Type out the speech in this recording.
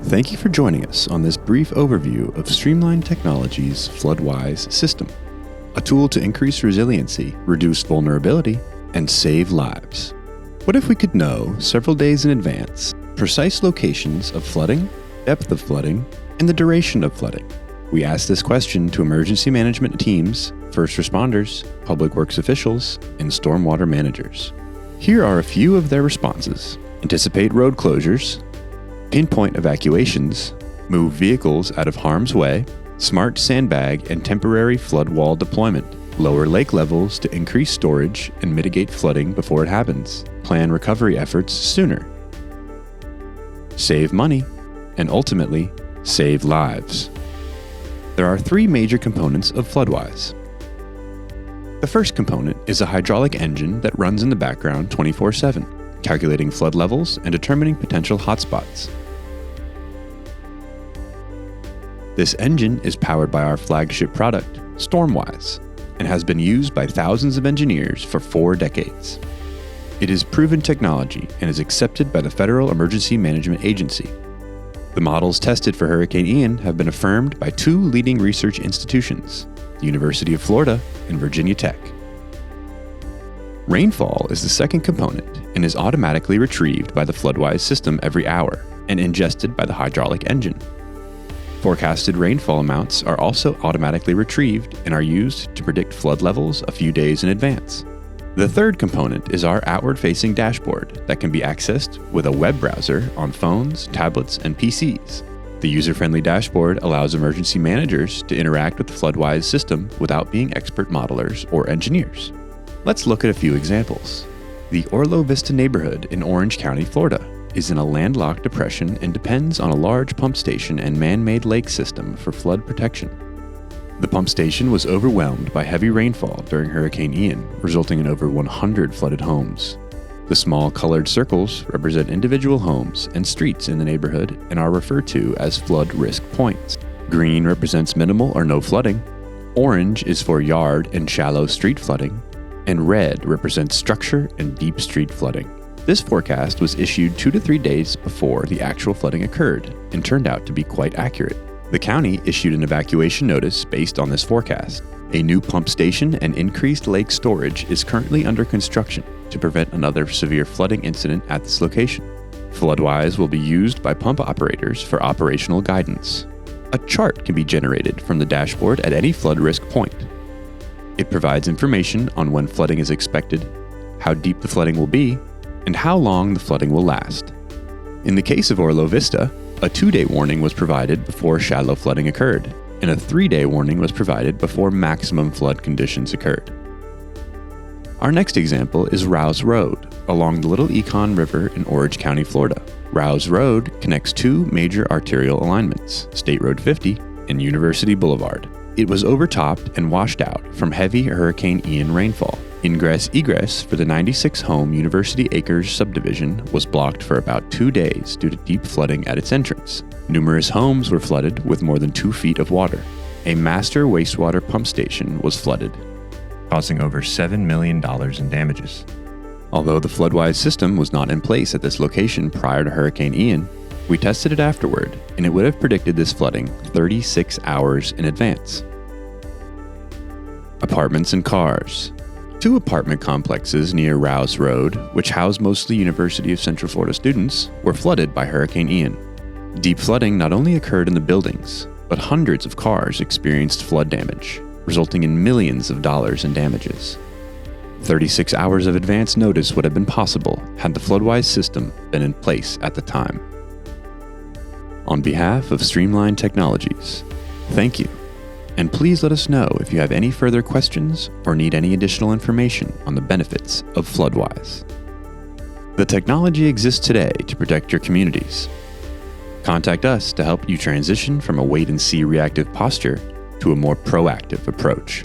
Thank you for joining us on this brief overview of Streamline Technology's FloodWise system, a tool to increase resiliency, reduce vulnerability, and save lives. What if we could know, several days in advance, precise locations of flooding, depth of flooding, and the duration of flooding? We asked this question to emergency management teams, first responders, public works officials, and stormwater managers. Here are a few of their responses. Anticipate road closures, pinpoint evacuations, move vehicles out of harm's way, smart sandbag and temporary flood wall deployment, lower lake levels to increase storage and mitigate flooding before it happens, plan recovery efforts sooner, save money, and ultimately, save lives. There are three major components of FloodWise. The first component is a hydraulic engine that runs in the background 24/7, calculating flood levels and determining potential hotspots. This engine is powered by our flagship product, StormWise, and has been used by thousands of engineers for 4 decades. It is proven technology and is accepted by the Federal Emergency Management Agency. The models tested for Hurricane Ian have been affirmed by 2 leading research institutions, the University of Florida and Virginia Tech. Rainfall is the second component and is automatically retrieved by the FloodWise system every hour and ingested by the hydraulic engine. Forecasted rainfall amounts are also automatically retrieved and are used to predict flood levels a few days in advance. The third component is our outward-facing dashboard that can be accessed with a web browser on phones, tablets, and PCs. The user-friendly dashboard allows emergency managers to interact with the FloodWise system without being expert modelers or engineers. Let's look at a few examples. The Orlo Vista neighborhood in Orange County, Florida, is in a landlocked depression and depends on a large pump station and man-made lake system for flood protection. The pump station was overwhelmed by heavy rainfall during Hurricane Ian, resulting in over 100 flooded homes. The small colored circles represent individual homes and streets in the neighborhood and are referred to as flood risk points. Green represents minimal or no flooding, orange is for yard and shallow street flooding, and red represents structure and deep street flooding. This forecast was issued 2 to 3 days before the actual flooding occurred and turned out to be quite accurate. The county issued an evacuation notice based on this forecast. A new pump station and increased lake storage is currently under construction to prevent another severe flooding incident at this location. FloodWise will be used by pump operators for operational guidance. A chart can be generated from the dashboard at any flood risk point. It provides information on when flooding is expected, how deep the flooding will be, and how long the flooding will last. In the case of Orlo Vista, a 2-day warning was provided before shallow flooding occurred, and a 3-day warning was provided before maximum flood conditions occurred. Our next example is Rouse Road, along the Little Econ River in Orange County, Florida. Rouse Road connects 2 major arterial alignments, State Road 50 and University Boulevard. It was overtopped and washed out from heavy Hurricane Ian rainfall. Ingress-egress for the 96-home University Acres subdivision was blocked for about 2 days due to deep flooding at its entrance. Numerous homes were flooded with more than 2 feet of water. A master wastewater pump station was flooded, causing over $7 million in damages. Although the FloodWise system was not in place at this location prior to Hurricane Ian, we tested it afterward, and it would have predicted this flooding 36 hours in advance. Apartments and cars. 2 apartment complexes near Rouse Road, which house mostly University of Central Florida students, were flooded by Hurricane Ian. Deep flooding not only occurred in the buildings, but hundreds of cars experienced flood damage, resulting in millions of dollars in damages. 36 hours of advance notice would have been possible had the FloodWise system been in place at the time. On behalf of Streamline Technologies, thank you. And please let us know if you have any further questions or need any additional information on the benefits of FloodWise. The technology exists today to protect your communities. Contact us to help you transition from a wait-and-see reactive posture to a more proactive approach.